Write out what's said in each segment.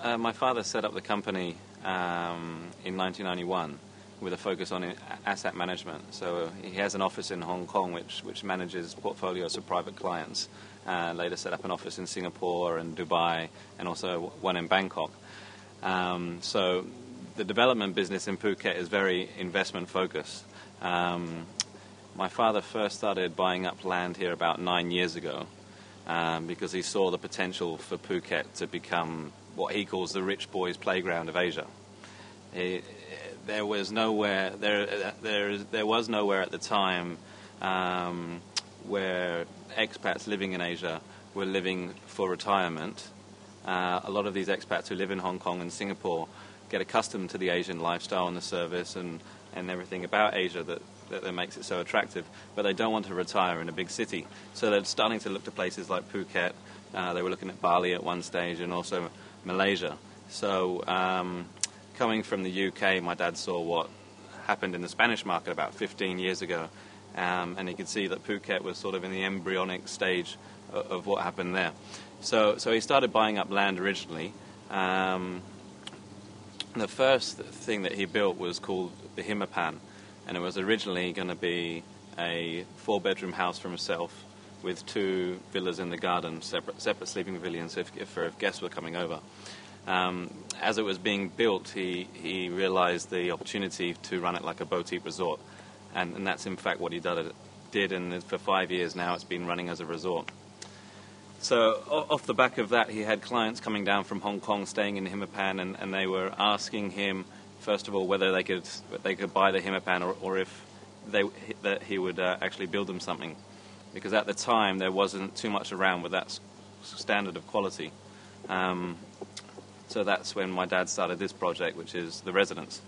My father set up the company in 1991 with a focus on asset management. So he has an office in Hong Kong which manages portfolios of private clients. Later set up an office in Singapore and Dubai, and also one in Bangkok. So the development business in Phuket is very investment focused. My father first started buying up land here about 9 years ago because he saw the potential for Phuket to become what he calls the rich boys' playground of Asia. There was nowhere at the time where expats living in Asia were living for retirement. A lot of these expats who live in Hong Kong and Singapore get accustomed to the Asian lifestyle and the service and everything about Asia that makes it so attractive, but they don't want to retire in a big city. So they're starting to look to places like Phuket. They were looking at Bali at one stage, and also Malaysia. So coming from the UK, my dad saw what happened in the Spanish market about 15 years ago, and he could see that Phuket was sort of in the embryonic stage of what happened there. So he started buying up land originally. The first thing that he built was called the Himapan, and it was originally going to be a 4-bedroom house for himself with 2 villas in the garden, separate sleeping pavilions if guests were coming over. As it was being built, he realized the opportunity to run it like a boutique resort, and that's in fact what he did, and for 5 years now it's been running as a resort. So off the back of that, he had clients coming down from Hong Kong staying in Himapan, and they were asking him, first of all, whether they could buy the Himapan, or if that he would actually build them something, because at the time there wasn't too much around with that standard of quality. So that's when my dad started this project, which is the residence.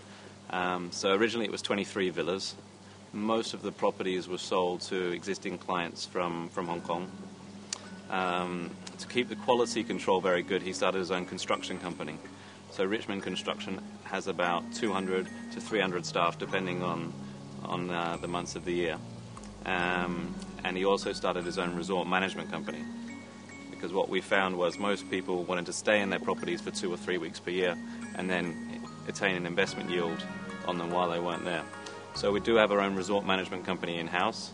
So originally it was 23 villas. Most of the properties were sold to existing clients from Hong Kong. To keep the quality control very good, he started his own construction company. So Richmond Construction has about 200 to 300 staff, depending on the months of the year. And he also started his own resort management company, because what we found was most people wanted to stay in their properties for 2 or 3 weeks per year and then attain an investment yield on them while they weren't there. So we do have our own resort management company in-house.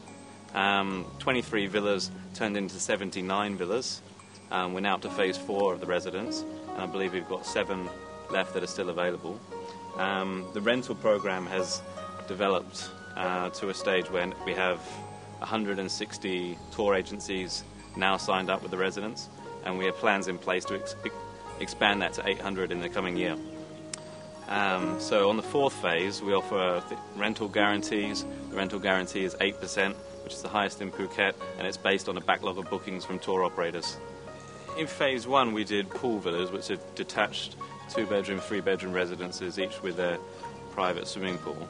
23 villas turned into 79 villas. We're now up to phase 4 of the residence, and I believe we've got 7 left that are still available. The rental program has developed to a stage where we have 160 tour agencies now signed up with the residence, and we have plans in place to expand that to 800 in the coming year. So on the 4th phase, we offer rental guarantees. The rental guarantee is 8%, which is the highest in Phuket, and it's based on a backlog of bookings from tour operators. In phase 1, we did pool villas, which are detached 2-bedroom, 3-bedroom residences, each with a private swimming pool.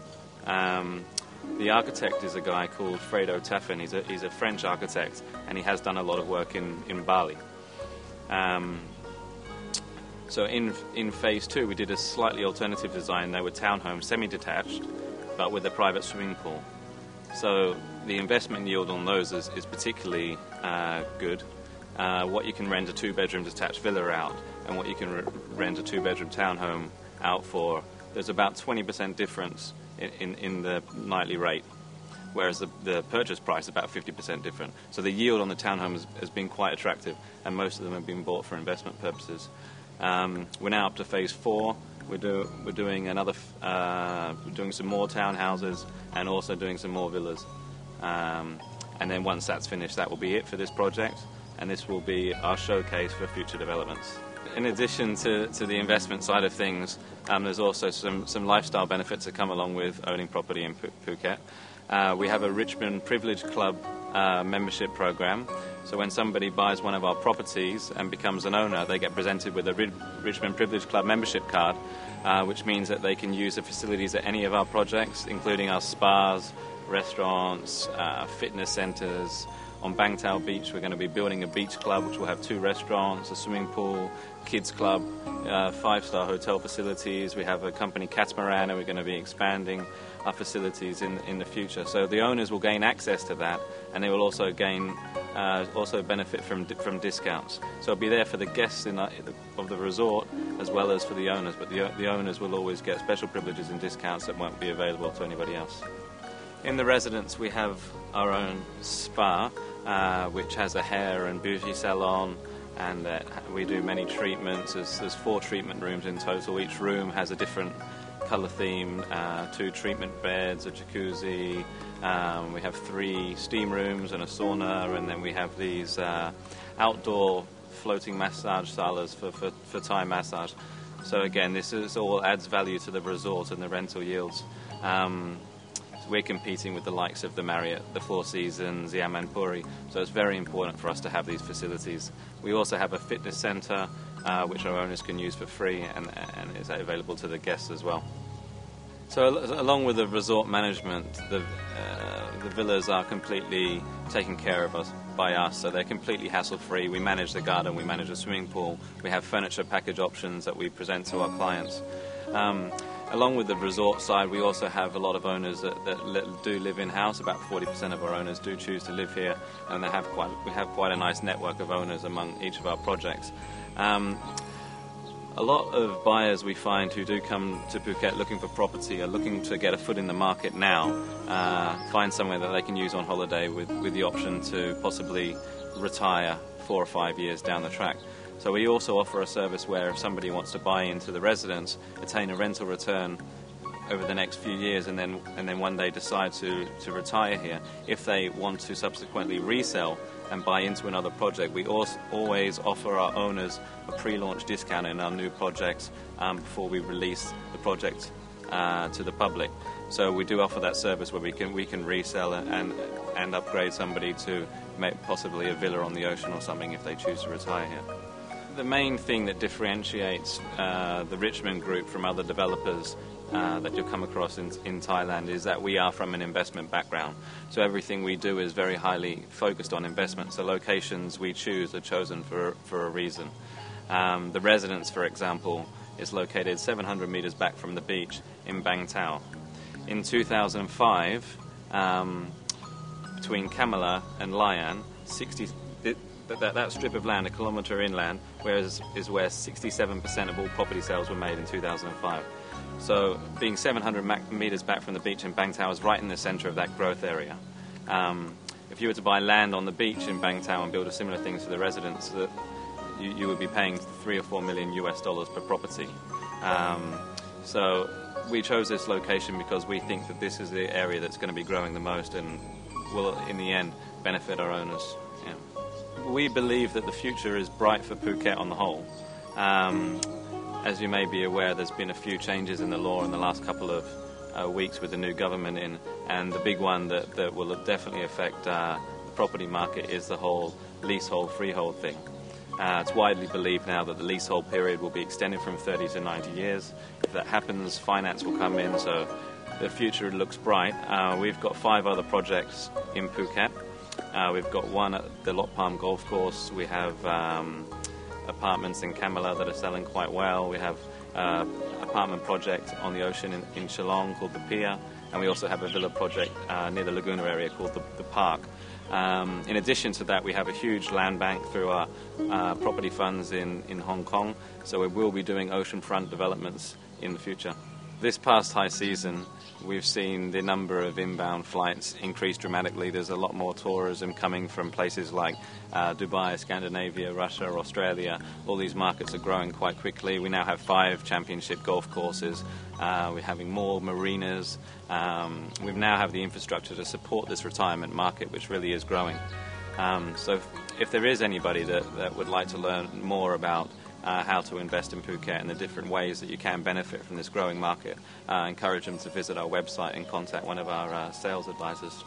The architect is a guy called Fredo Taffin. He's a French architect, and he has done a lot of work in Bali. So in phase 2, we did a slightly alternative design. They were townhomes, semi-detached, but with a private swimming pool. So the investment yield on those is particularly good. What you can rent a 2-bedroom detached villa out and what you can rent a 2-bedroom townhome out for, there's about 20% difference in the nightly rate, whereas the purchase price is about 50% different. So the yield on the townhome has been quite attractive, and most of them have been bought for investment purposes. We're now up to phase 4. We're doing some more townhouses and also doing some more villas. And then once that's finished, that will be it for this project, and this will be our showcase for future developments. In addition to the investment side of things, there's also some lifestyle benefits that come along with owning property in Phuket. We have a Richmond Privilege Club membership program. So when somebody buys one of our properties and becomes an owner, they get presented with a Richmond Privilege Club membership card, which means that they can use the facilities at any of our projects, including our spas, restaurants, fitness centres. On Bangtao Beach, we're going to be building a beach club, which will have 2 restaurants, a swimming pool, kids club, 5-star hotel facilities. We have a company catamaran, and we're going to be expanding our facilities in the future. So the owners will gain access to that, and they will also gain also benefit from discounts. So it'll be there for the guests of the resort as well as for the owners, but the owners will always get special privileges and discounts that won't be available to anybody else. In the residence we have our own spa, which has a hair and beauty salon, and we do many treatments. There's 4 treatment rooms in total. Each room has a different colour theme, 2 treatment beds, a jacuzzi. We have 3 steam rooms and a sauna, and then we have these outdoor floating massage salas for Thai massage. So again, this all adds value to the resort and the rental yields. We're competing with the likes of the Marriott, the Four Seasons, the Amanpuri, so it's very important for us to have these facilities. We also have a fitness centre, which our owners can use for free, and is available to the guests as well. So along with the resort management, the villas are completely taken care of by us, so they're completely hassle-free. We manage the garden, we manage the swimming pool, we have furniture package options that we present to our clients. Along with the resort side, we also have a lot of owners that do live in-house. About 40% of our owners do choose to live here, and we have quite a nice network of owners among each of our projects. A lot of buyers we find who do come to Phuket looking for property are looking to get a foot in the market now, find somewhere that they can use on holiday with the option to possibly retire 4 or 5 years down the track. So we also offer a service where if somebody wants to buy into the residence, attain a rental return over the next few years, and then one day decide to retire here, if they want to subsequently resell and buy into another project, we always offer our owners a pre-launch discount in our new projects before we release the project to the public. So we do offer that service where we can resell and upgrade somebody to make possibly a villa on the ocean or something if they choose to retire here. The main thing that differentiates the Richmond Group from other developers that you'll come across in Thailand is that we are from an investment background. So everything we do is very highly focused on investment. So locations we choose are chosen for a reason. The residence, for example, is located 700 meters back from the beach in Bang Tao. In 2005, between Kamala and Layan, that strip of land, a kilometre inland, is where 67% of all property sales were made in 2005. So being 700 metres back from the beach in Bang Tao is right in the centre of that growth area. If you were to buy land on the beach in Bang Tao and build a similar thing to the residence, you would be paying $3 or $4 million per property. So we chose this location because we think that this is the area that's going to be growing the most and will, in the end, benefit our owners. Yeah. We believe that the future is bright for Phuket on the whole. As you may be aware, there's been a few changes in the law in the last couple of weeks with the new government in, and the big one that will definitely affect the property market is the whole leasehold freehold thing. It's widely believed now that the leasehold period will be extended from 30 to 90 years. If that happens, finance will come in, so the future looks bright. We've got 5 other projects in Phuket. We've got one at the Lot Palm Golf Course. We have apartments in Kamala that are selling quite well. We have apartment project on the ocean in Shillong called the Pier, and we also have a villa project near the Laguna area called the Park. In addition to that, we have a huge land bank through our property funds in Hong Kong, so we will be doing oceanfront developments in the future. This past high season, we've seen the number of inbound flights increase dramatically. There's a lot more tourism coming from places like Dubai, Scandinavia, Russia, Australia. All these markets are growing quite quickly. We now have 5 championship golf courses. We're having more marinas. We now have the infrastructure to support this retirement market, which really is growing. So if there is anybody that would like to learn more about how to invest in Phuket and the different ways that you can benefit from this growing market, encourage them to visit our website and contact one of our sales advisors.